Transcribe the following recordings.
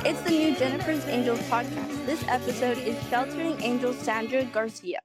It's the new Jennifer's Angels podcast. This episode is Sheltering Angels Sandra Garcia.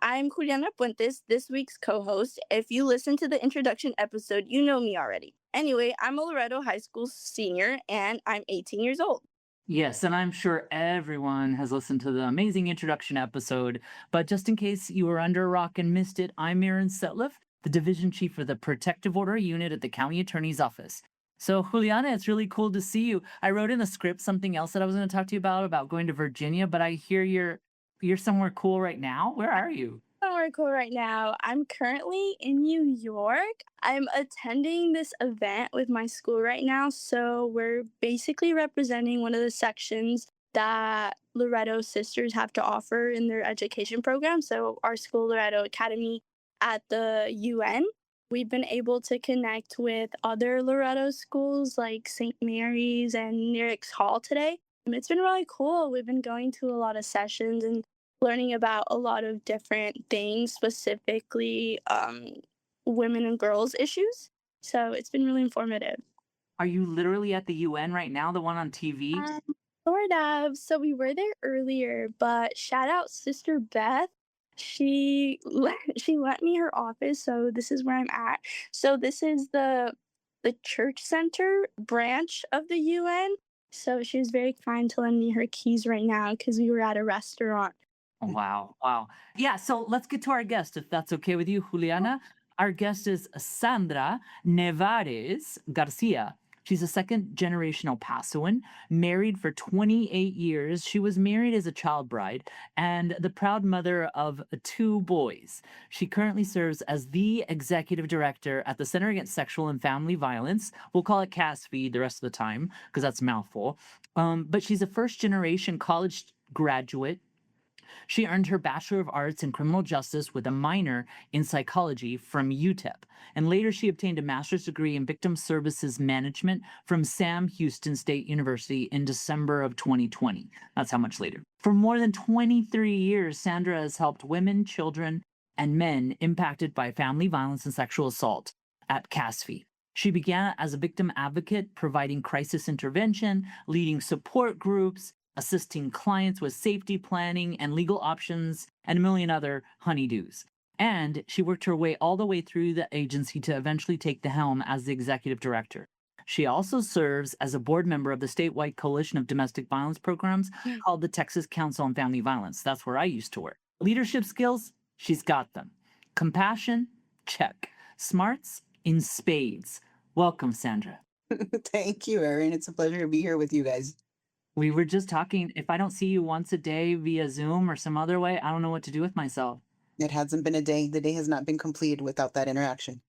I'm Juliana Puentes, this week's co-host. If you listened to the introduction episode, you know me already. Anyway, I'm a Loretto High School senior and I'm 18 years old. Yes, and I'm sure everyone has listened to the amazing introduction episode, but just in case you were under a rock and missed it, I'm Aaron Setliff, the Division Chief for the Protective Order Unit at the County Attorney's Office. So, Juliana, it's really cool to see you. I wrote in the script something else that I was going to talk to you about going to Virginia, but I hear you're somewhere cool right now. Where are you? Somewhere cool right now. I'm currently in New York. I'm attending this event with my school right now. So we're basically representing one of the sections that Loretto sisters have to offer in their education program. So our school, Loretto Academy at the UN. We've been able to connect with other Loretto schools like St. Mary's and Nerick's Hall today. It's been really cool. We've been going to a lot of sessions and learning about a lot of different things, specifically women and girls issues. So it's been really informative. Are you literally at the UN right now, the one on TV? Um, sort of. So we were there earlier, but shout out Sister Beth. She lent me her office, so this is where I'm at. So this is the church center branch of the UN. So she was very kind to lend me her keys right now because we were at a restaurant. Wow. Wow. Yeah. So let's get to our guest, if that's okay with you, Juliana. Our guest is Sandra Nevares Garcia. She's a second generational Pasoan, married for 28 years. She was married as a child bride and the proud mother of two boys. She currently serves as the executive director at the Center Against Sexual and Family Violence. We'll call it CASFV the rest of the time because that's a mouthful. But she's a first generation college graduate. She earned her Bachelor of Arts in Criminal Justice with a minor in psychology from UTEP. And later she obtained a master's degree in Victim Services Management from Sam Houston State University in December of 2020. That's how much later. For more than 23 years, Sandra has helped women, children, and men impacted by family violence and sexual assault at CASFV. She began as a victim advocate, providing crisis intervention, leading support groups, assisting clients with safety planning and legal options, and a million other honeydews. And she worked her way all the way through the agency to eventually take the helm as the executive director. She also serves as a board member of the statewide coalition of domestic violence programs called the Texas Council on Family Violence. That's where I used to work. Leadership skills, she's got them. Compassion, check. Smarts, in spades. Welcome, Sandra. Thank you, Aaron. It's a pleasure to be here with you guys. We were just talking. If I don't see you once a day via Zoom or some other way, I don't know what to do with myself. It hasn't been a day. The day has not been completed without that interaction.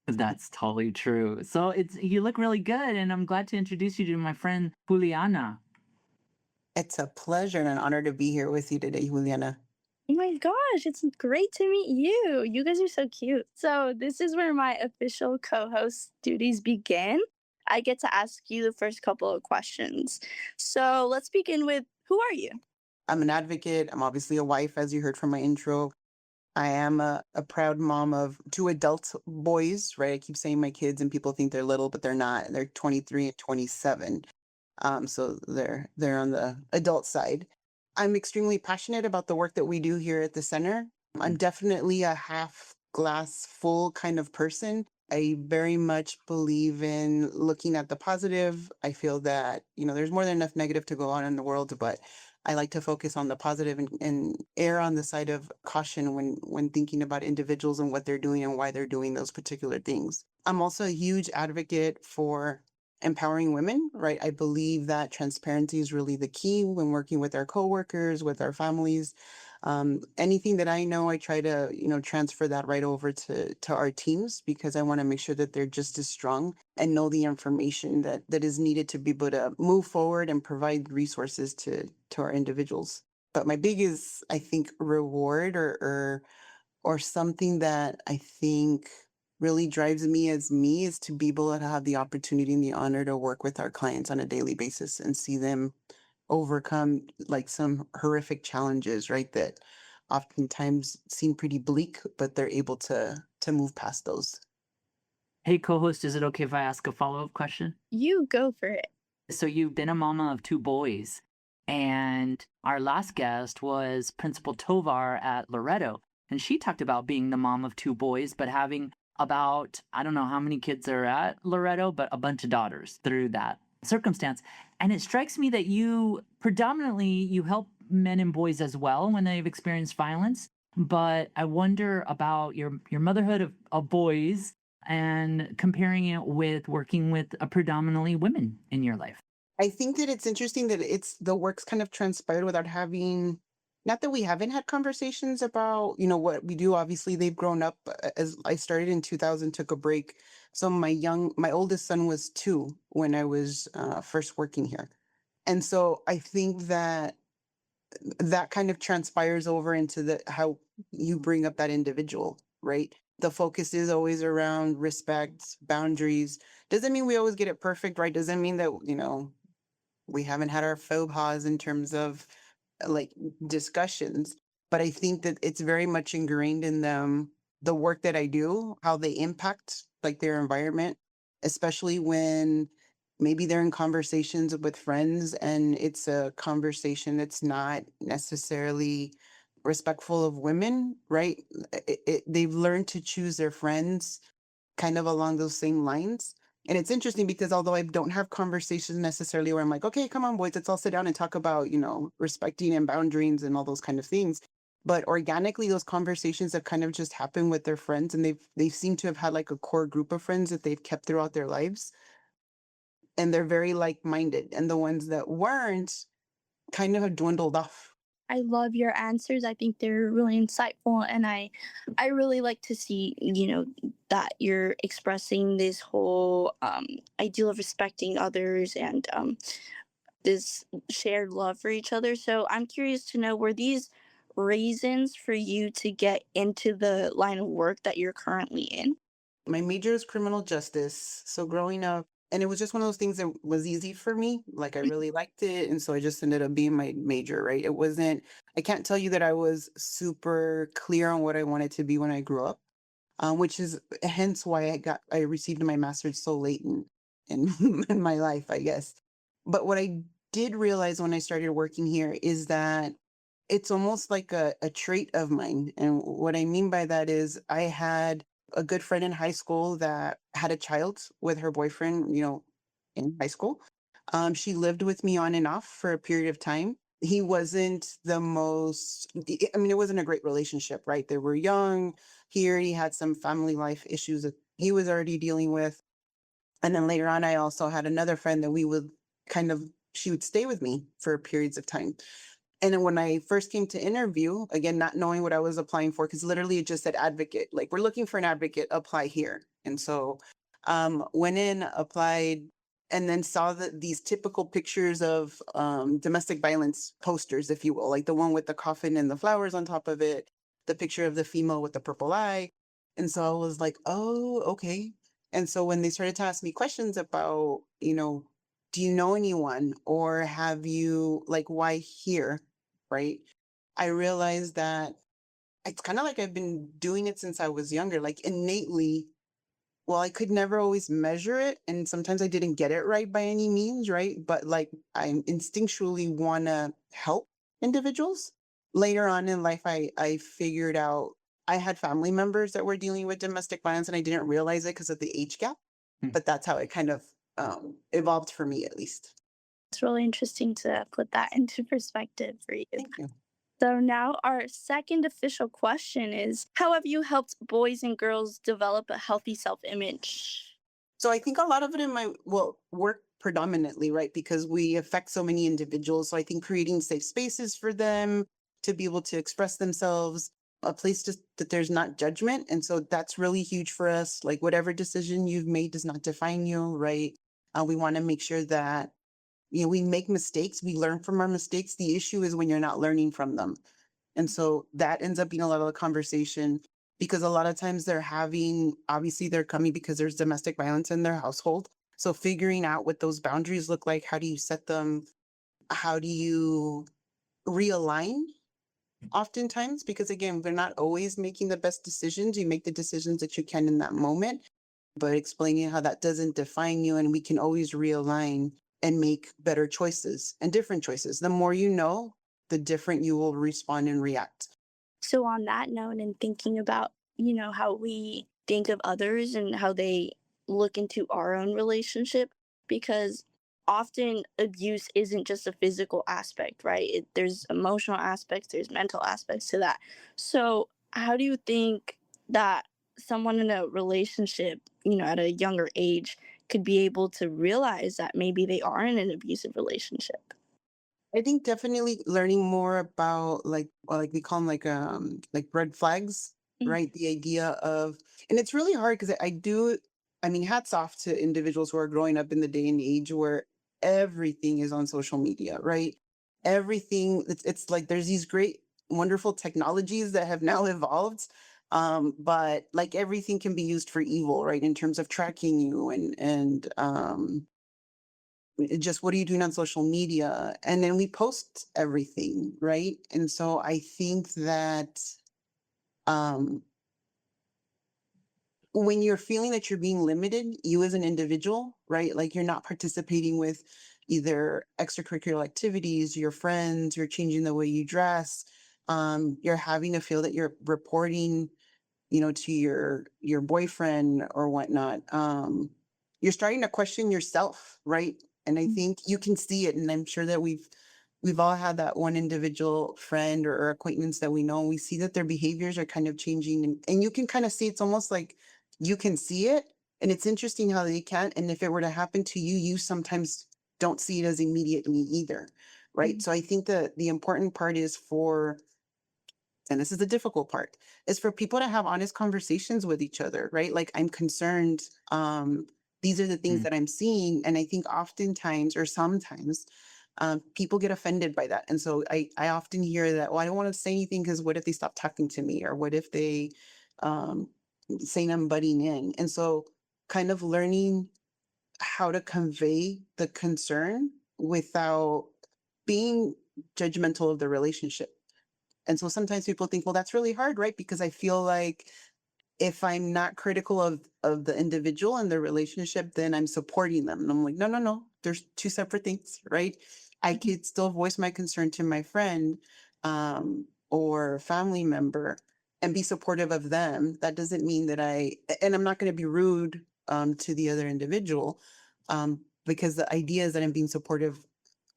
That's totally true. So you look really good, and I'm glad to introduce you to my friend Juliana. It's a pleasure and an honor to be here with you today, Juliana. Oh my gosh, it's great to meet you. You guys are so cute. So, this is where my official co host duties begin. I get to ask you the first couple of questions. So, let's begin with who are you? I'm an advocate. I'm obviously a wife, as you heard from my intro. I am a proud mom of two adult boys, right? I keep saying my kids, and people think they're little, but they're not. They're 23 and 27. So they're on the adult side. I'm extremely passionate about the work that we do here at the center. I'm definitely a half glass full kind of person. I very much believe in looking at the positive. I feel that, there's more than enough negative to go on in the world, but I like to focus on the positive and err on the side of caution when thinking about individuals and what they're doing and why they're doing those particular things. I'm also a huge advocate for empowering women, right? I believe that transparency is really the key when working with our coworkers, with our families. Anything that I know, I try to, transfer that right over to our teams because I want to make sure that they're just as strong and know the information that is needed to be able to move forward and provide resources to our individuals. But my biggest, I think, reward or something that I think really drives me is to be able to have the opportunity and the honor to work with our clients on a daily basis and see them overcome like some horrific challenges, right? That oftentimes seem pretty bleak, but they're able to move past those. Hey, co-host, is it okay if I ask a follow-up question? You go for it. So you've been a mama of two boys. And our last guest was Principal Tovar at Loretto. And she talked about being the mom of two boys, but having about, I don't know how many kids are at Loretto, but a bunch of daughters through that circumstance. And it strikes me that you predominantly you help men and boys as well when they've experienced violence. But I wonder about your motherhood of boys and comparing it with working with a predominantly women in your life. I think that it's interesting that it's the work's kind of transpired without having, not that we haven't had conversations about, what we do. Obviously, they've grown up as I started in 2000, took a break. So my oldest son was 2 when I was first working here. And so I think that that kind of transpires over into the how you bring up that individual, right? The focus is always around respect, boundaries. Doesn't mean we always get it perfect, right? Doesn't mean that, we haven't had our faux pas in terms of like discussions, but I think that it's very much ingrained in them, the work that I do, how they impact like their environment, especially when maybe they're in conversations with friends and it's a conversation that's not necessarily respectful of women, right? They've learned to choose their friends kind of along those same lines. And it's interesting because although I don't have conversations necessarily where I'm like, okay, come on, boys, let's all sit down and talk about, respecting and boundaries and all those kind of things. But organically, those conversations have kind of just happened with their friends, and they seem to have had like a core group of friends that they've kept throughout their lives, and they're very like minded. And the ones that weren't kind of have dwindled off. I love your answers. I think they're really insightful, and I really like to see, that you're expressing this whole ideal of respecting others and this shared love for each other. So I'm curious to know, were these reasons for you to get into the line of work that you're currently in? My major is criminal justice. So growing up, and it was just one of those things that was easy for me. Like I really liked it. And so I just ended up being my major, right? It wasn't, I can't tell you that I was super clear on what I wanted to be when I grew up, which is hence why I received my master's so late in, in my life, I guess. But what I did realize when I started working here is that it's almost like a trait of mine. And what I mean by that is I had a good friend in high school that had a child with her boyfriend, in high school. She lived with me on and off for a period of time. He wasn't the most, I mean, it wasn't a great relationship, right? They were young. Here, he had some family life issues that he was already dealing with. And then later on, I also had another friend that we would kind of, she would stay with me for periods of time. And then when I first came to interview, again, not knowing what I was applying for, because literally it just said advocate, like we're looking for an advocate, apply here. And so went in, applied, and then saw these typical pictures of domestic violence posters, if you will, like the one with the coffin and the flowers on top of it, the picture of the female with the purple eye. And so I was like, oh, okay. And so when they started to ask me questions about, do you know anyone or have you like why here? Right. I realized that it's kind of like I've been doing it since I was younger, like innately. Well, I could never always measure it. And sometimes I didn't get it right by any means. Right. But like I instinctually want to help individuals. Later on in life, I figured out I had family members that were dealing with domestic violence and I didn't realize it because of the age gap. Hmm. But that's how it kind of evolved for me, at least. It's really interesting to put that into perspective for you. Thank you. So now our second official question is, how have you helped boys and girls develop a healthy self-image? So I think a lot of it in my work predominantly, right? Because we affect so many individuals. So I think creating safe spaces for them to be able to express themselves, a place that there's not judgment. And so that's really huge for us. Like whatever decision you've made does not define you, right? We want to make sure that, we make mistakes, we learn from our mistakes. The issue is when you're not learning from them. And so that ends up being a lot of the conversation because a lot of times obviously they're coming because there's domestic violence in their household. So figuring out what those boundaries look like, how do you set them? How do you realign oftentimes? Because again, we're not always making the best decisions. You make the decisions that you can in that moment, but explaining how that doesn't define you and we can always realign and make better choices and different choices. The more you know, the different you will respond and react. So, on that note, and thinking about, how we think of others and how they look into our own relationship, because often abuse isn't just a physical aspect, right? There's emotional aspects, there's mental aspects to that. So, how do you think that someone in a relationship, at a younger age, could be able to realize that maybe they are in an abusive relationship? I think definitely learning more about like we call them like red flags, Mm. right? The idea of, and it's really hard because I do, I mean, hats off to individuals who are growing up in the day and age where everything is on social media, right? Everything, it's like there's these great, wonderful technologies that have now evolved. But like everything can be used for evil, right? In terms of tracking you and just what are you doing on social media, and then we post everything, right? And so I think that um when you're feeling that you're being limited, you as an individual, right, like you're not participating with either extracurricular activities, your friends, you're changing the way you dress, you're having to feel that you're reporting, to your boyfriend or whatnot, you're starting to question yourself, right? And I think you can see it, and I'm sure that we've all had that one individual friend or acquaintance that we know, and we see that their behaviors are kind of changing, and you can kind of see it's almost like you can see it, and it's interesting how they can't. And if it were to happen to you, you sometimes don't see it as immediately either, right? Mhm. So I think that the important part is for, and this is the difficult part, is for people to have honest conversations with each other, right? Like, I'm concerned, these are the things Mm. that I'm seeing. And I think oftentimes or sometimes people get offended by that. And so I often hear that, well, I don't want to say anything because what if they stop talking to me, or what if they um saying I'm butting in. And so kind of learning how to convey the concern without being judgmental of the relationship. And so sometimes people think, well, that's really hard, right? Because I feel like if I'm not critical of the individual and the relationship, then I'm supporting them. And I'm like, no, no, no. There's two separate things, right? I Mhm. could still voice my concern to my friend or family member and be supportive of them. That doesn't mean that and I'm not going to be rude to the other individual, because the idea is that I'm being supportive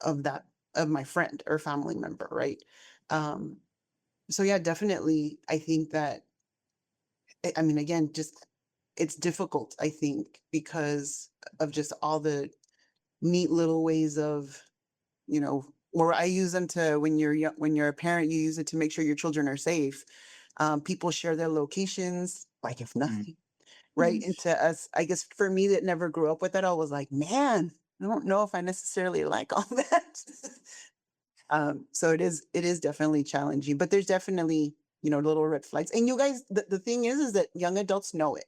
of that, of my friend or family member, right? Um, so yeah, definitely. I think that, I mean, again, just it's difficult, I think, because of just all the neat little ways of, or I use them to, when you're young, when you're a parent, you use it to make sure your children are safe. People share their locations like if Mm. nothing, right? Mhm. And to us, I guess for me that never grew up with that, I was like, man, I don't know if I necessarily like all that. So it is definitely challenging, but there's definitely, little red flags. And you guys, the thing is that young adults know it.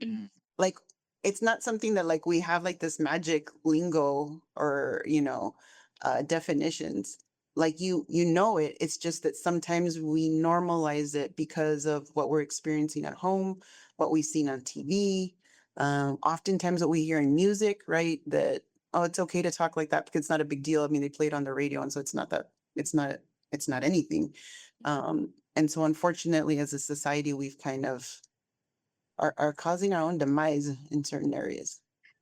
Mhm. Mm. Like, it's not something that like we have like this magic lingo or, definitions. Like you know it. It's just that sometimes we normalize it because of what we're experiencing at home, what we've seen on TV, oftentimes what we hear in music, right? That, oh, it's okay to talk like that because it's not a big deal. I mean, they play it on the radio, and so it's not anything. And so unfortunately, as a society, we've kind of are causing our own demise in certain areas.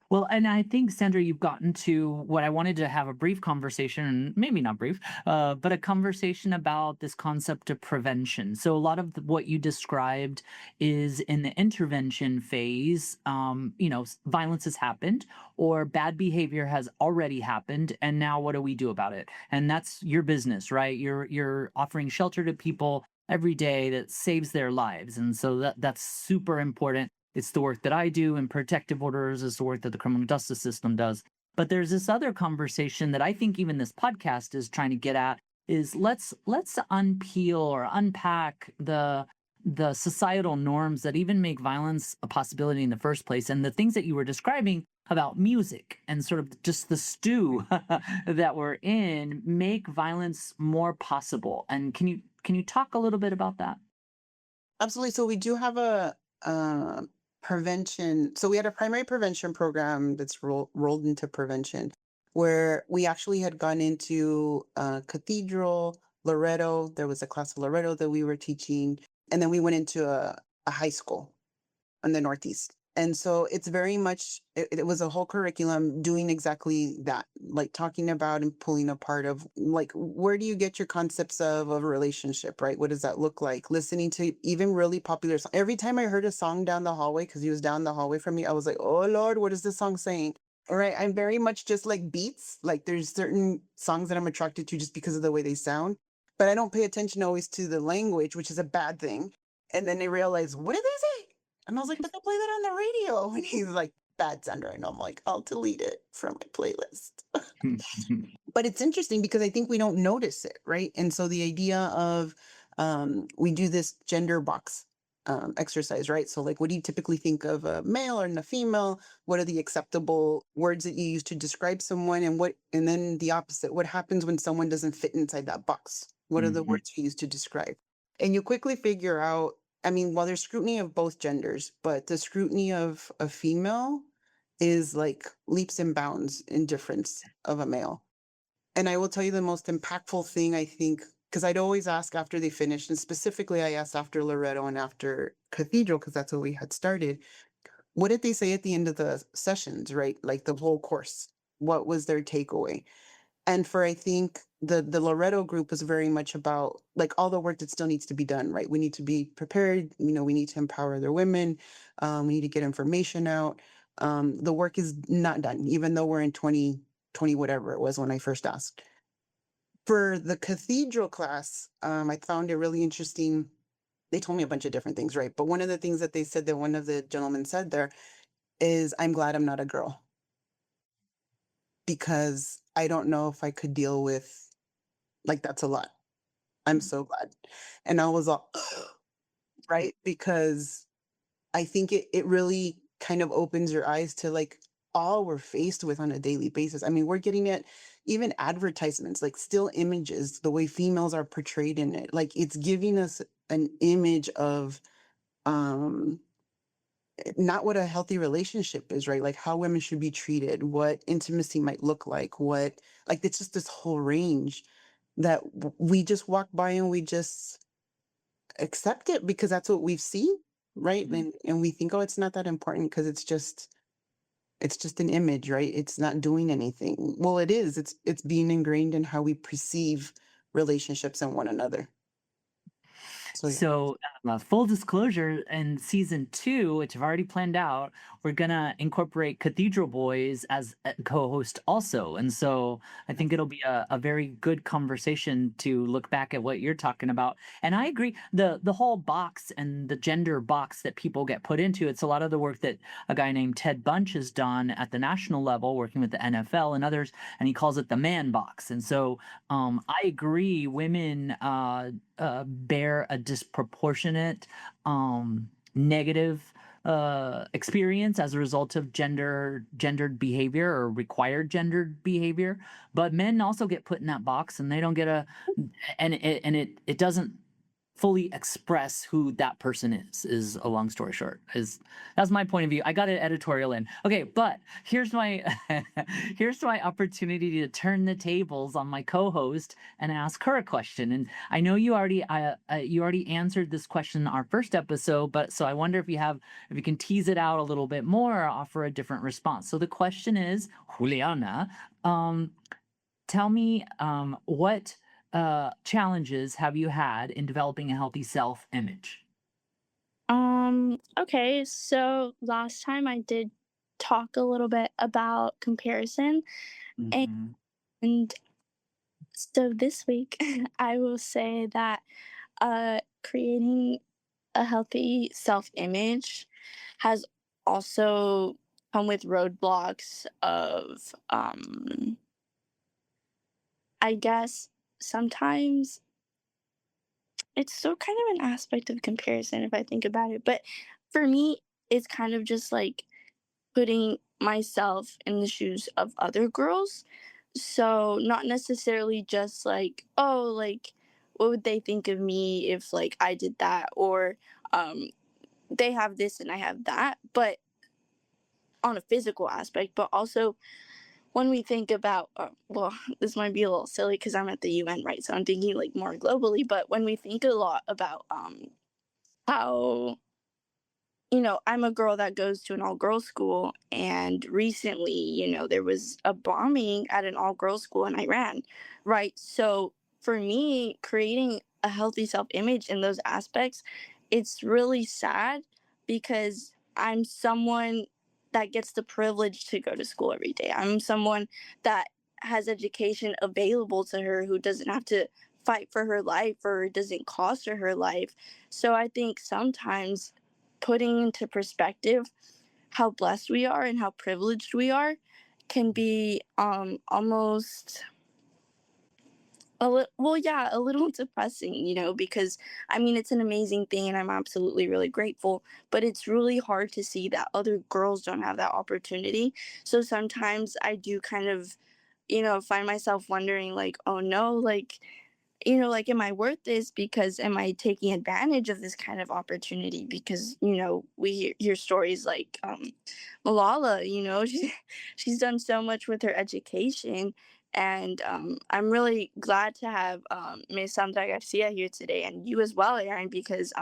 Well, and I think, Sandra, you've gotten to what I wanted to have a brief conversation, maybe not brief, but a conversation about this concept of prevention. So, a lot of what you described is in the intervention phase. Violence has happened or bad behavior has already happened, and now what do we do about it? And that's your business, right? You're offering shelter to people every day that saves their lives, and so that's super important. It's the work that I do, and protective orders is the work that the criminal justice system does. But there's this other conversation that I think even this podcast is trying to get at is let's unpeel or unpack the societal norms that even make violence a possibility in the first place, and the things that you were describing about music and sort of just the stew that we're in make violence more possible. And can you talk a little bit about that? Absolutely. So we do have uh, prevention. So we had a primary prevention program that's rolled into prevention. where we actually had gone into Cathedral, Loretto. There was a class of Loretto that we were teaching, and then we went into a high school in the Northeast. And so it's very much, it was a whole curriculum doing exactly that, like talking about and pulling apart of like, where do you get your concepts of a relationship, right? What does that look like? Listening to even really popular songs. Every time I heard a song down the hallway, because he was down the hallway from me, I was like, oh Lord, what is this song saying? All right. I'm very much just like beats. Like there's certain songs that I'm attracted to just because of the way they sound, but I don't pay attention always to the language, which is a bad thing. And then they realize, what did they say? And I was like, but they play that on the radio. And he's like, bad, Sandra. And I'm like, I'll delete it from my playlist. But it's interesting because I think we don't notice it, right? And so the idea of we do this gender box exercise, right? So like, what do you typically think of a male or a female? What are the acceptable words that you use to describe someone? And then the opposite, what happens when someone doesn't fit inside that box? What are the Mhm. words you use to describe? And you quickly figure out, I mean, well, there's scrutiny of both genders, but the scrutiny of a female is like leaps and bounds in difference of a male. And I will tell you the most impactful thing, I think, because I'd always ask after they finished, and specifically I asked after Loretto and after Cathedral, because that's what we had started. What did they say at the end of the sessions, right? Like the whole course. What was their takeaway? And for I think the Loretto group was very much about like all the work that still needs to be done, right? We need to be prepared, we need to empower their women, we need to get information out. The work is not done, even though we're in 2020, whatever it was when I first asked. For the Cathedral class, I found it really interesting. They told me a bunch of different things, right? But one of the things that they said that one of the gentlemen said there is, I'm glad I'm not a girl because I don't know if I could deal with, like, that's a lot. I'm so glad. And I was all, right? Because I think it really kind of opens your eyes to like all we're faced with on a daily basis. I mean, we're getting it, even advertisements, like still images, the way females are portrayed in it. Like it's giving us an image of um not what a healthy relationship is, right? Like how women should be treated, what intimacy might look like it's just this whole range that we just walk by and we just accept it because that's what we've seen, right? And we think, oh, it's not that important because it's just an image, right? It's not doing anything. Well, it is. It's being ingrained in how we perceive relationships and one another. So yeah. So, full disclosure, in season 2, which I've already planned out, we're gonna incorporate Cathedral Boys as a co-host also, and so I think it'll be a very good conversation to look back at what you're talking about. And I agree, the whole box and the gender box that people get put into, it's a lot of the work that a guy named Ted Bunch has done at the national level, working with the NFL and others, and he calls it the man box. And so, I agree, women bear a disproportionate negative experience as a result of gendered behavior or required gendered behavior, but men also get put in that box and they don't get a and it doesn't fully express who that person is a long story short. Is That's my point of view. I got an editorial in. Okay, but here's my here's my opportunity to turn the tables on my co-host and ask her a question. And I know you already answered this question in our first episode, but so I wonder if you can tease it out a little bit more or offer a different response. So the question is, Juliana, um, tell me what challenges have you had in developing a healthy self image? Okay, so last time I did talk a little bit about comparison, Hmm. and so this week I will say that creating a healthy self-image has also come with roadblocks of I guess sometimes it's still kind of an aspect of comparison if I think about it, but for me it's kind of just like putting myself in the shoes of other girls. So not necessarily just like, oh, like what would they think of me if like I did that, or um they have this and I have that, but on a physical aspect, but also when we think about, well, this might be a little silly because I'm at the UN, right? So I'm thinking like more globally, but when we think a lot about how I'm a girl that goes to an all girls school. And recently, there was a bombing at an all girls school in Iran, right? So for me, creating a healthy self image in those aspects, it's really sad because I'm someone that gets the privilege to go to school every day. I'm someone that has education available to her who doesn't have to fight for her life or it doesn't cost her life. So I think sometimes putting into perspective how blessed we are and how privileged we are can be almost a little depressing, because I mean it's an amazing thing and I'm absolutely really grateful, but it's really hard to see that other girls don't have that opportunity. So sometimes I do kind of find myself wondering like, oh no, like like, am I worth this? Because am I taking advantage of this kind of opportunity? Because, we hear stories like Malala, she's done so much with her education. And I'm really glad to have Miss Sandra Garcia here today and you as well, Aaron, because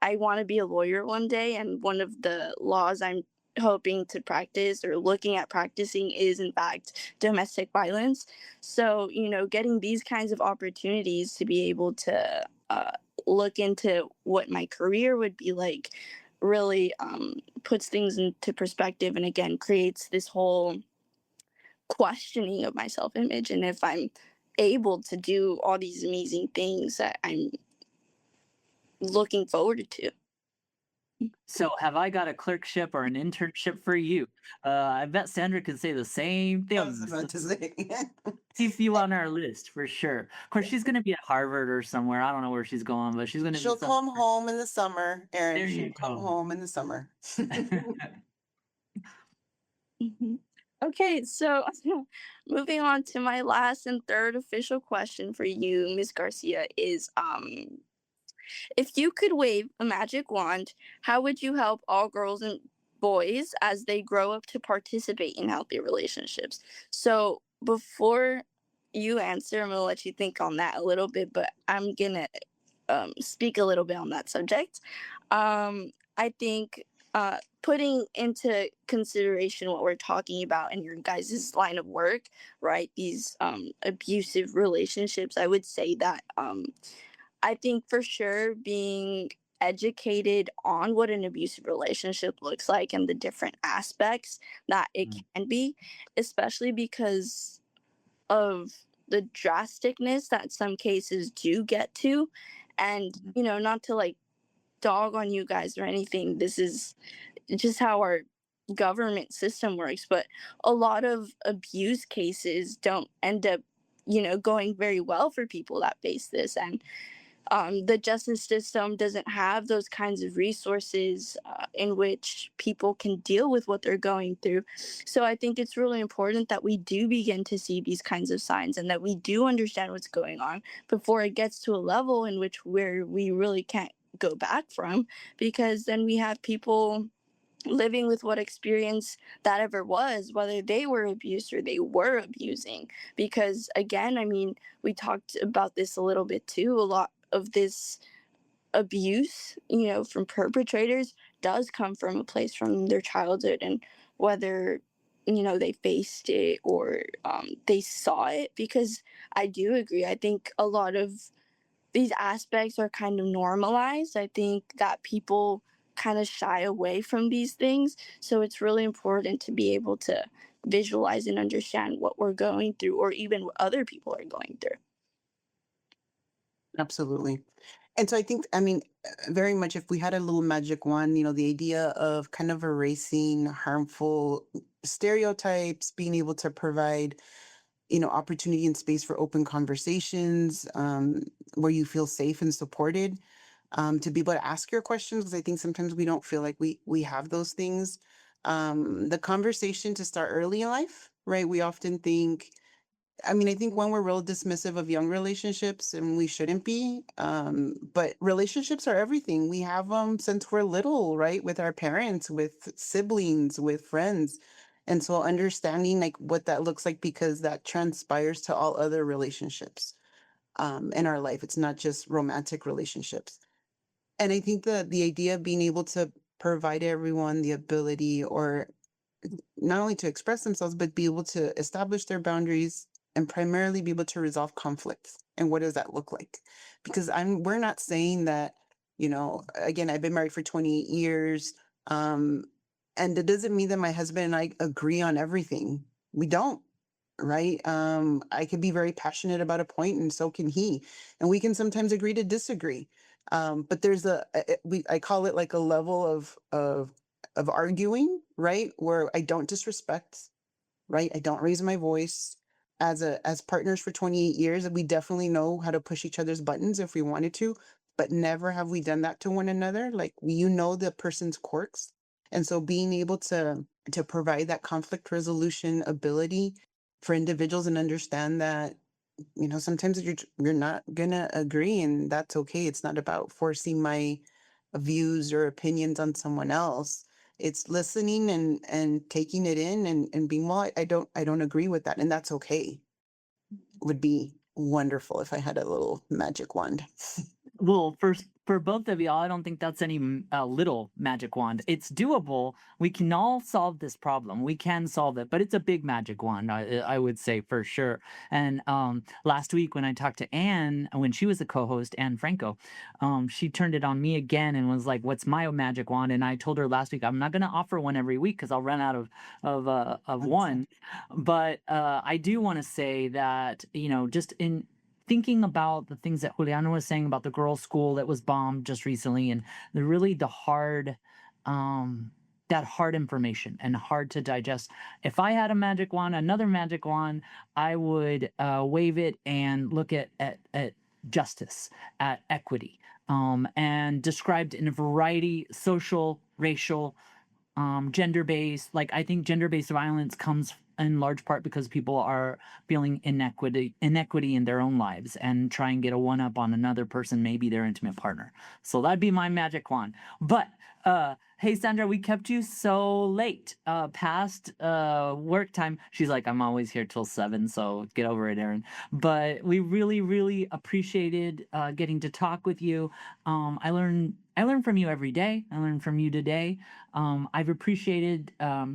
I want to be a lawyer one day. And one of the laws I'm hoping to practice or looking at practicing is, in fact, domestic violence. So, getting these kinds of opportunities to be able to look into what my career would be like really puts things into perspective and again creates this whole questioning of my self image. And if I'm able to do all these amazing things that I'm looking forward to. So, have I got a clerkship or an internship for you? I bet Sandra can say the same I was things. about to say. See a few on our list for sure. Of course, she's gonna be at Harvard or somewhere. I don't know where she's going, but she's gonna be She'll somewhere. come home in the summer, Aaron. There She'll you come go. home in the summer. Mhm. Okay, so moving on to my last and third official question for you, Miss Garcia, is if you could wave a magic wand, how would you help all girls and boys as they grow up to participate in healthy relationships? So before you answer, I'm gonna let you think on that a little bit, but I'm gonna speak a little bit on that subject. I think putting into consideration what we're talking about in your guys' line of work, right? These abusive relationships, I would say that I think for sure being educated on what an abusive relationship looks like and the different aspects that it Mm, can be, especially because of the drasticness that some cases do get to. And, Mhm. not to like dog on you guys or anything, this is just how our government system works. But a lot of abuse cases don't end up, going very well for people that face this. And the justice system doesn't have those kinds of resources in which people can deal with what they're going through. So I think it's really important that we do begin to see these kinds of signs and that we do understand what's going on before it gets to a level in which where we really can't go back from, because then we have people living with what experience that ever was, whether they were abused or they were abusing. Because again, I mean, we talked about this a little bit too. A lot of this abuse, from perpetrators does come from a place from their childhood. And whether, they faced it or they saw it, because I do agree. I think a lot of these aspects are kind of normalized. I think that people kind of shy away from these things. So it's really important to be able to visualize and understand what we're going through or even what other people are going through. Absolutely. And so I think, I mean, very much if we had a little magic wand, the idea of kind of erasing harmful stereotypes, being able to provide, opportunity and space for open conversations, where you feel safe and supported, to be able to ask your questions, because I think sometimes we don't feel like we have those things. The conversation to start early in life, right? We often think, I mean, I think when we're real dismissive of young relationships, and we shouldn't be, but relationships are everything. We have them since we're little, right? With our parents, with siblings, with friends. And so understanding like what that looks like, because that transpires to all other relationships in our life. It's not just romantic relationships. And I think that the idea of being able to provide everyone the ability, or not only to express themselves, but be able to establish their boundaries and primarily be able to resolve conflicts. And what does that look like? Because we're not saying that, again, I've been married for 28 years. Um, and it doesn't mean that my husband and I agree on everything. We don't, right? I can be very passionate about a point, and so can he. And we can sometimes agree to disagree. But there's I call it like a level of arguing, right? Where I don't disrespect, right? I don't raise my voice. As partners for 28 years, we definitely know how to push each other's buttons if we wanted to, but never have we done that to one another. Like, the person's quirks. And so being able to provide that conflict resolution ability for individuals, and understand that, sometimes you're not gonna agree, and that's okay. It's not about forcing my views or opinions on someone else. It's listening and taking it in, and being, well, I don't agree with that, and that's okay. Would be wonderful if I had a little magic wand. Well, for both of y'all, I don't think that's any little magic wand. It's doable. We can all solve this problem. We can solve it, but it's a big magic wand. I would say for sure. And last week when I talked to Anne, when she was a co-host, Anne Franco, she turned it on me again and was like, "What's my magic wand?" And I told her last week I'm not going to offer one every week because I'll run out of one. But I do want to say that, just in thinking about the things that Juliana was saying about the girls' school that was bombed just recently, and the hard, that hard information and hard to digest. If I had a magic wand, another magic wand, I would wave it and look at justice, at equity, and described in a variety, social, racial, gender-based. Like, I think gender-based violence comes in large part because people are feeling inequity in their own lives and try and get a one up on another person, maybe their intimate partner. So that'd be my magic wand. But hey, Sandra, we kept you so late past work time. She's like, I'm always here till 7, so get over it, Aaron. But we really, really appreciated getting to talk with you. I learn from you every day. I learned from you today. I've appreciated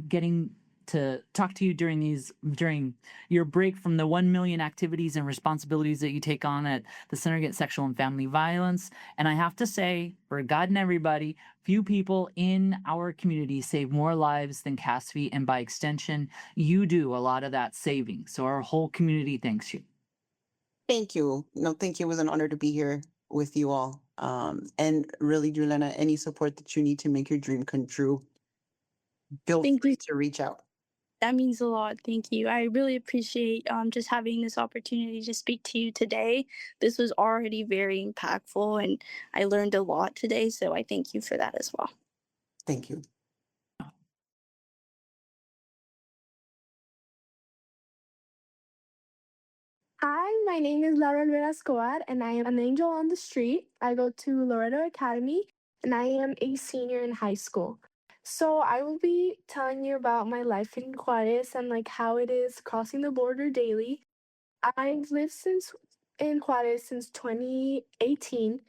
getting to talk to you during your break from the 1 million activities and responsibilities that you take on at the Center Against Sexual and Family Violence. And I have to say, for God and everybody, few people in our community save more lives than CASFV, and by extension, you do a lot of that saving. So our whole community thanks you. Thank you. No, thank you. It was an honor to be here with you all. And really, Juliana, any support that you need to make your dream come true, feel Thank free you. to reach out. That means a lot. Thank you. I really appreciate just having this opportunity to speak to you today. This was already very impactful, and I learned a lot today. So I thank you for that as well. Thank you. Hi, my name is Laura Rivera Escobar, and I am an angel on the street. I go to Loreto Academy, and I am a senior in high school. So I will be telling you about my life in Juarez and like how it is crossing the border daily. I've lived since in Juarez since 2018,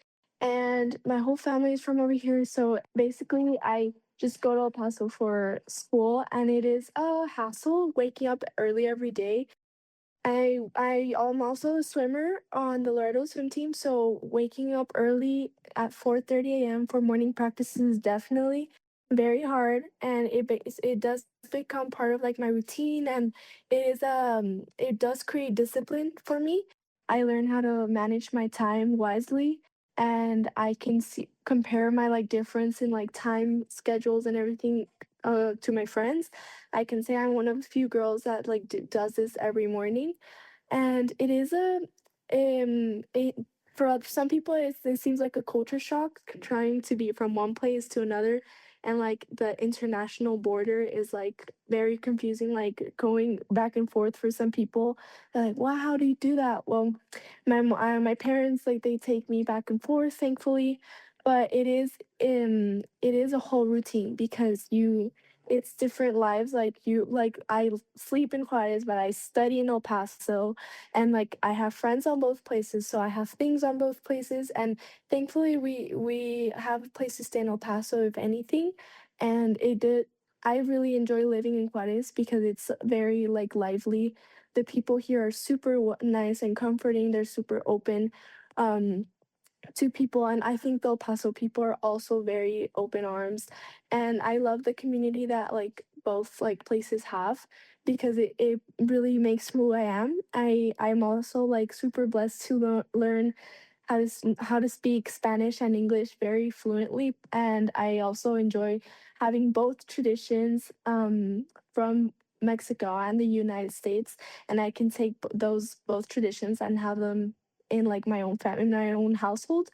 and my whole family is from over here. So basically, I just go to El Paso for school, and it is a hassle waking up early every day. I am also a swimmer on the Laredo swim team, so waking up early at 4:30 a.m. for morning practice is definitely very hard, and it does become part of like my routine, and it does create discipline for me. I learn how to manage my time wisely, and I can compare my like difference in like time schedules and everything to my friends. I can say I'm one of the few girls that like does this every morning, and it is it for some people it seems like a culture shock trying to be from one place to another, and like the international border is like very confusing, like going back and forth for some people. They're like, wow, how do you do that? Well, my parents, like, they take me back and forth, thankfully, but it is a whole routine because you it's different lives. Like I sleep in Juarez, but I study in El Paso, and like I have friends on both places, so I have things on both places. And thankfully, we have a place to stay in El Paso, if anything. And it did. I really enjoy living in Juarez because it's very like lively. The people here are super nice and comforting. They're super open. Um, to people, and I think the El Paso people are also very open arms, and I love the community that like both like places have, because it really makes who I am. I'm also like super blessed to learn how to speak Spanish and English very fluently, and I also enjoy having both traditions from Mexico and the United States, and I can take those both traditions and have them in like my own family, in my own household,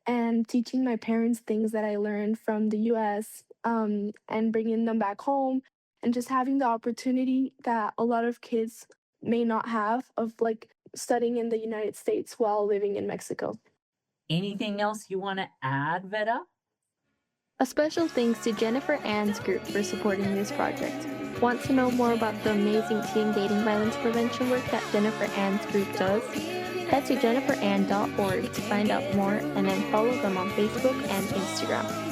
and teaching my parents things that I learned from the US, and bringing them back home, and just having the opportunity that a lot of kids may not have of like studying in the United States while living in Mexico. Anything else you want to add, Vera? A special thanks to Jennifer Ann's group for supporting this project. Want to know more about the amazing teen dating violence prevention work that Jennifer Ann's group does? Head to jenniferann.org to find out more, and then follow them on Facebook and Instagram.